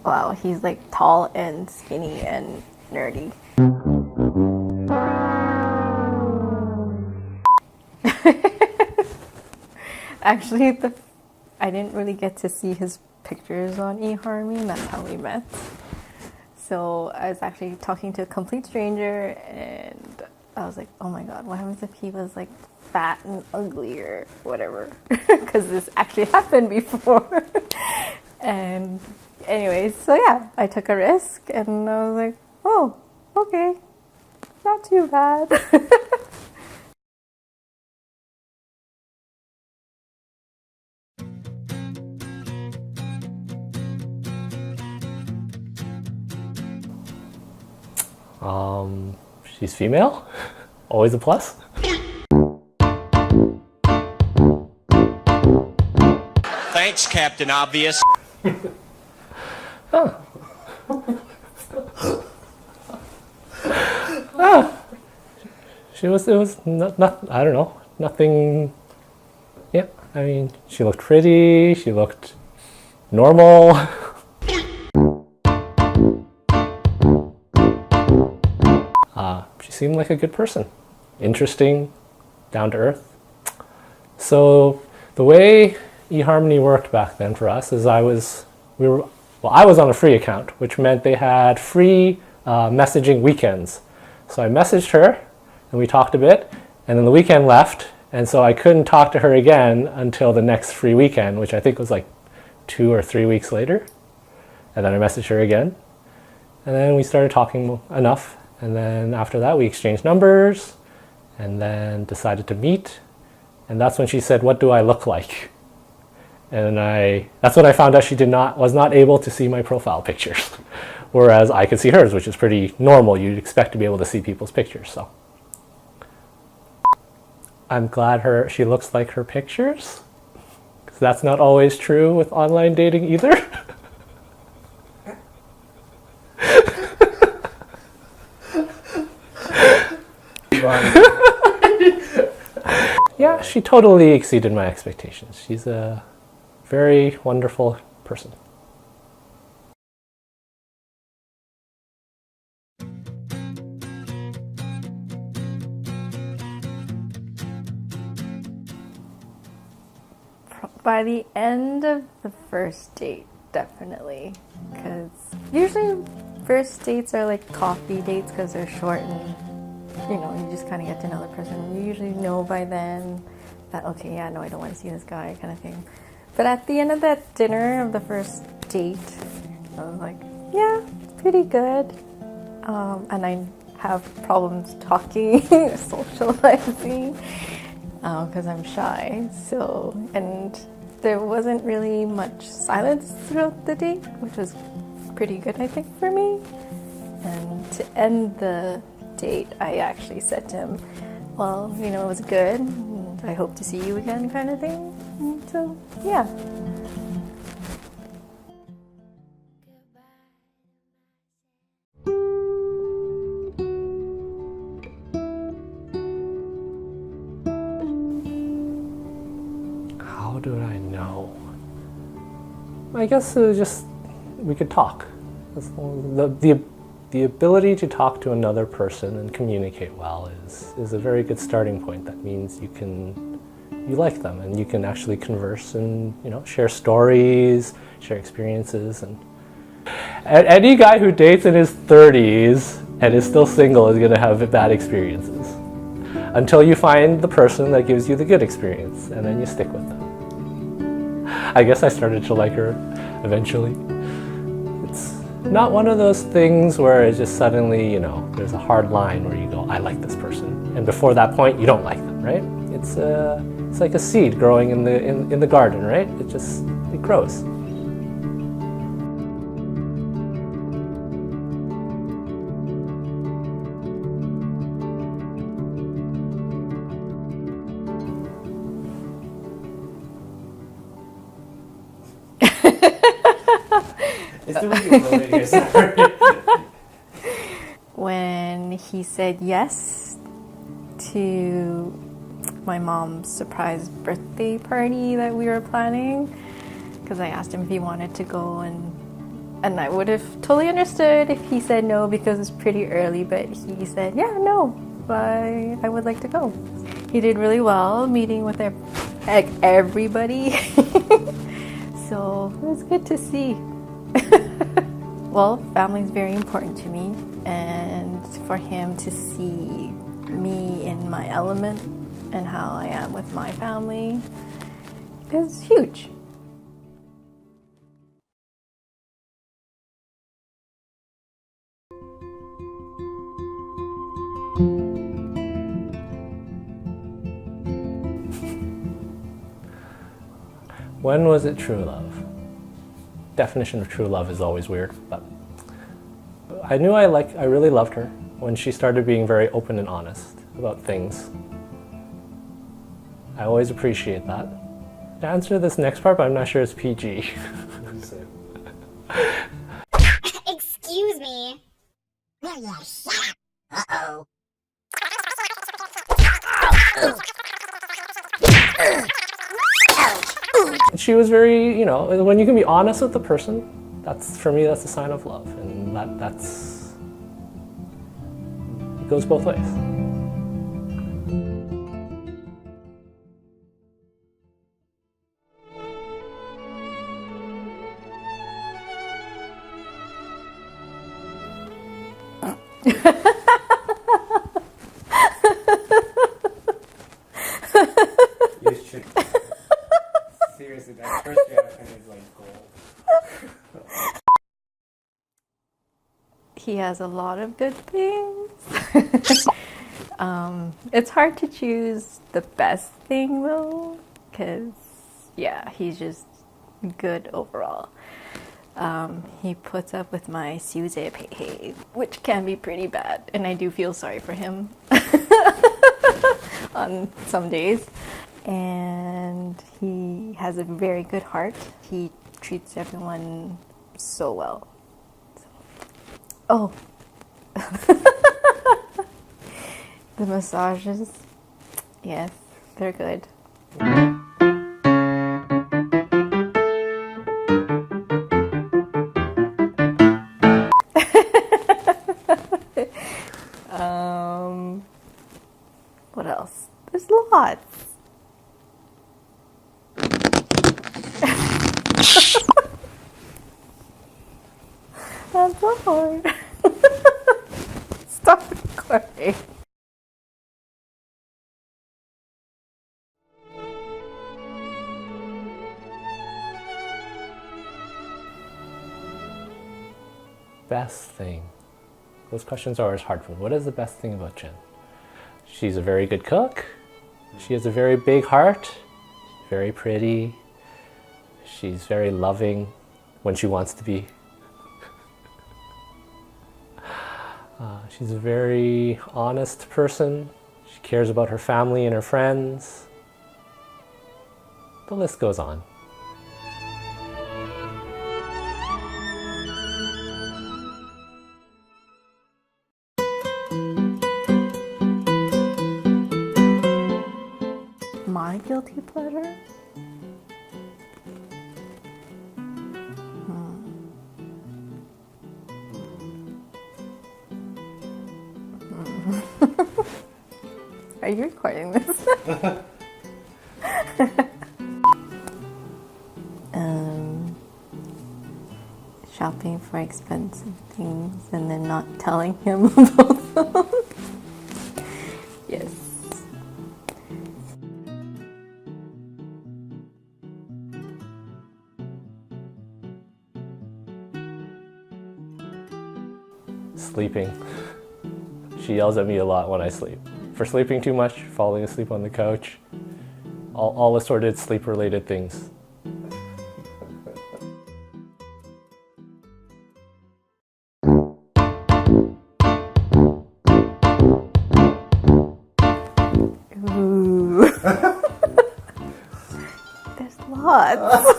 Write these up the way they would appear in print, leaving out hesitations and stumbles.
Wow, he's like tall and skinny and nerdy. Actually, I didn't really get to see his pictures on eHarmony, and that's how we met. So I was actually talking to a complete stranger, and I was like, oh my god, what happens if he was like fat and ugly or whatever? Because this actually happened before. And anyways, so yeah, I took a risk, and I was like, oh, okay, not too bad. She's female. Always a plus. Thanks, Captain Obvious. It was not, I don't know, nothing. Yeah, I mean, she looked pretty, she looked normal. She seemed like a good person. Interesting, down to earth. So the way eHarmony worked back then for us is I was on a free account, which meant they had free messaging weekends. So I messaged her and we talked a bit, and then the weekend left, and so I couldn't talk to her again until the next free weekend, which I think was like 2 or 3 weeks later. And then I messaged her again, and then we started talking enough, and then after that we exchanged numbers and then decided to meet. And that's when she said, "What do I look like?" And that's when I found out she was not able to see my profile pictures, whereas I could see hers, which is pretty normal. You'd expect to be able to see people's pictures. So I'm glad she looks like her pictures, because that's not always true with online dating either. Yeah, she totally exceeded my expectations. She's a very wonderful person. By the end of the first date, definitely. Because usually first dates are like coffee dates because they're short and, you just kind of get to know the person. You usually know by then that, okay, yeah, no, I don't want to see this guy kind of thing. But at the end of that dinner of the first date, I was like, yeah, pretty good. And I have problems talking, socializing, because I'm shy. So, and there wasn't really much silence throughout the date, which was pretty good, I think, for me. And to end the date, I actually said to him, well, it was good, and I hope to see you again, kind of thing. And so, yeah. How do I know? I guess we could talk. The ability to talk to another person and communicate well is a very good starting point. That means you like them and you can actually converse and share stories, share experiences. And any guy who dates in his 30s and is still single is going to have bad experiences until you find the person that gives you the good experience, and then you stick with them. I guess I started to like her eventually. It's not one of those things where it's just suddenly, there's a hard line where you go, I like this person, and before that point you don't like them, right? It's like a seed growing in the garden, right? It grows. When he said yes to my mom's surprise birthday party that we were planning, because I asked him if he wanted to go and And I would have totally understood if he said no because it's pretty early, but he said, yeah, no, I would like to go. He did really well meeting with everybody. So it was good to see. Well, family is very important to me, and for him to see me in my element and how I am with my family is huge. When was it true love? Definition of true love is always weird, but I knew I really loved her when she started being very open and honest about things. I always appreciate that. To answer this next part, but I'm not sure it's PG. Excuse me. Uh-oh. She was very, when you can be honest with the person, for me, that's a sign of love. And it goes both ways. You should. Seriously, that first reaction is like gold. He has a lot of good things. It's hard to choose the best thing though, because yeah, he's just good overall. He puts up with my suzepehe, which can be pretty bad, and I do feel sorry for him on some days. And he has a very good heart. He treats everyone so well. Oh, the massages, yes, they're good. What else? There's lots. That's so hard. Stop recording. Best thing. Those questions are always hard for me. What is the best thing about Jen? She's a very good cook. She has a very big heart. Very pretty. She's very loving when she wants to be. She's a very honest person. She cares about her family and her friends. The list goes on. My guilty pleasure? Are you recording this? Shopping for expensive things and then not telling him about them. Yes. Sleeping. She yells at me a lot when I sleep. For sleeping too much, falling asleep on the couch, all assorted sleep-related things. Ooh. There's lots.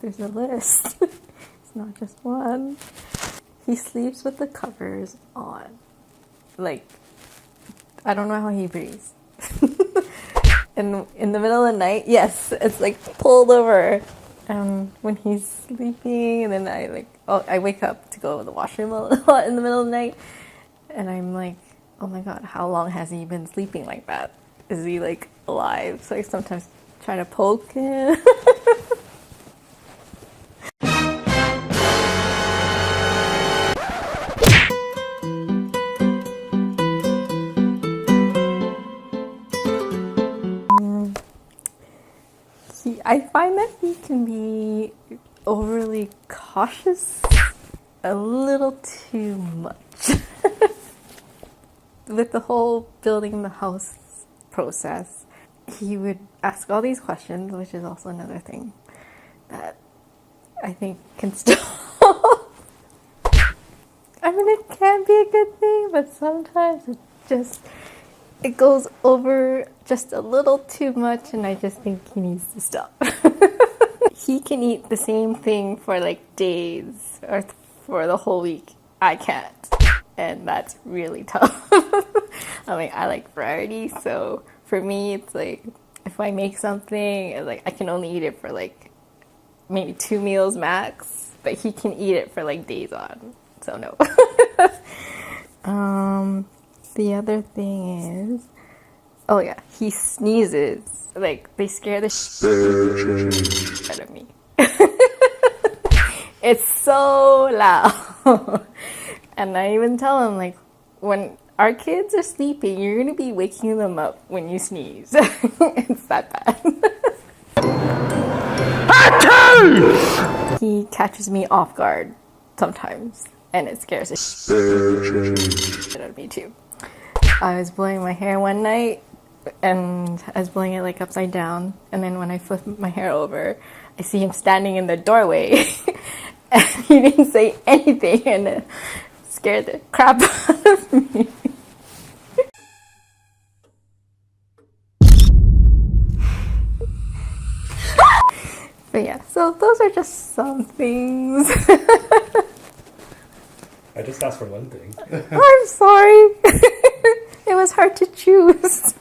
There's a list. It's not just one. He sleeps with the covers on. Like, I don't know how he breathes. In the middle of the night, yes, it's like pulled over. When he's sleeping, and then I wake up to go to the washroom a lot in the middle of the night, and I'm like, oh my god, how long has he been sleeping like that? Is he like alive? So I sometimes try to poke him. I find that he can be overly cautious, a little too much. With the whole building the house process, he would ask all these questions, which is also another thing that I think can stop. I mean, it can be a good thing, but sometimes it goes over just a little too much, and I just think he needs to stop. He can eat the same thing for like days or for the whole week. I can't. And that's really tough. I mean, I like variety, so for me, it's like if I make something, it's like I can only eat it for like maybe 2 meals max, but he can eat it for like days on. So no. The other thing is, oh yeah, he sneezes. Like, they scare the shit out of me. It's so loud. And I even tell him, like, when our kids are sleeping, you're gonna be waking them up when you sneeze. It's that bad. He catches me off guard sometimes, and it scares the shit out of me too. I was blowing my hair one night, and I was blowing it like upside down, and then when I flip my hair over, I see him standing in the doorway, and he didn't say anything, and it scared the crap out of me. But yeah, so those are just some things. I just asked for one thing. I'm sorry. It was hard to choose.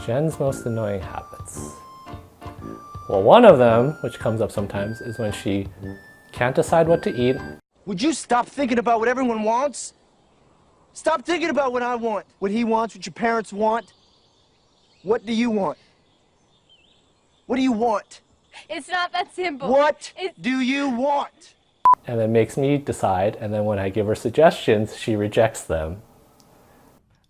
Jen's most annoying habits. Well, one of them, which comes up sometimes, is when she can't decide what to eat. Would you stop thinking about what everyone wants? Stop thinking about what I want, what he wants, what your parents want. What do you want? What do you want? It's not that simple. What do you want? And then makes me decide, and then when I give her suggestions, she rejects them.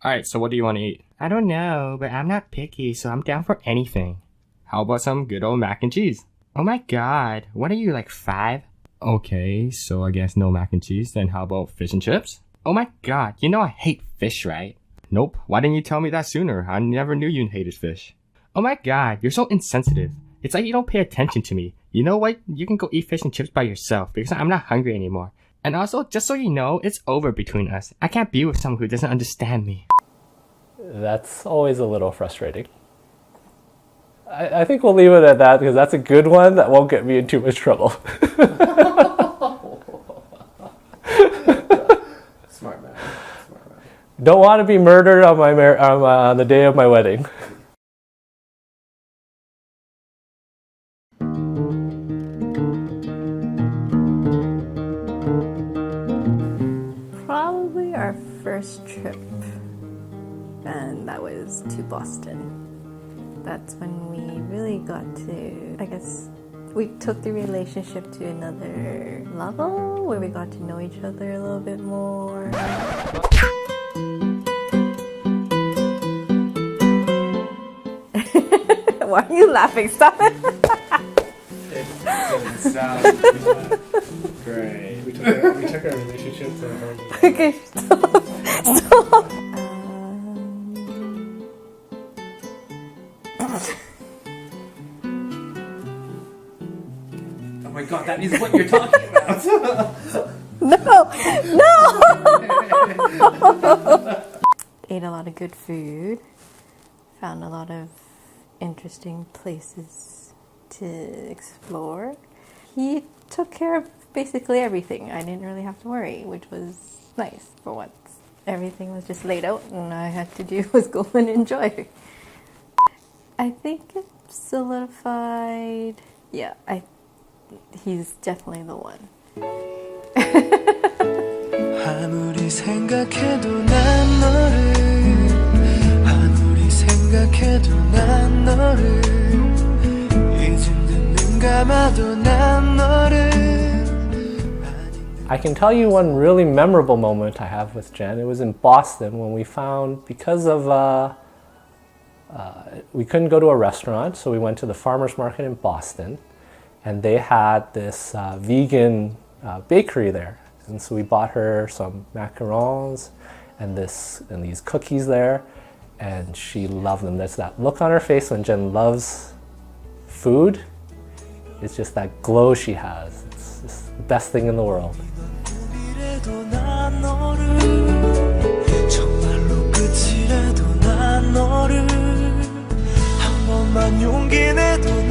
Alright, so what do you want to eat? I don't know, but I'm not picky, so I'm down for anything. How about some good old mac and cheese? Oh my god, what are you, like 5? Okay, so I guess no mac and cheese, then how about fish and chips? Oh my god, you know I hate fish, right? Nope, why didn't you tell me that sooner? I never knew you hated fish. Oh my god, you're so insensitive. It's like you don't pay attention to me. You know what? You can go eat fish and chips by yourself because I'm not hungry anymore. And also, just so you know, it's over between us. I can't be with someone who doesn't understand me. That's always a little frustrating. I think we'll leave it at that because that's a good one that won't get me in too much trouble. Smart man. Don't want to be murdered on my on the day of my wedding. Probably our first trip, and that was to Boston. That's when we really got to, I guess, we took the relationship to another level where we got to know each other a little bit more. Why are you laughing? Stop it! It doesn't sound great. We took our relationship to a whole new Okay, stop. Oh my god. that is what you're talking about. No! Ate a lot of good food. Found a lot of interesting places to explore. He took care of basically everything. I didn't really have to worry, which was nice for once. Everything was just laid out and all I had to do was go and enjoy. I think it solidified. Yeah, he's definitely the one. 아무리 생각해도 난 너를 아무리 생각해도 난 너를 이젠 눈 감아도 난 너를 I can tell you one really memorable moment I have with Jen. It was in Boston when we found, because of we couldn't go to a restaurant, so we went to the farmers market in Boston, and they had this vegan bakery there. And so we bought her some macarons and these cookies there, and she loved them. There's that look on her face when Jen loves food. It's just that glow she has. It's just the best thing in the world. 정말로 끝이라도 난 너를 한 번만 용기 내도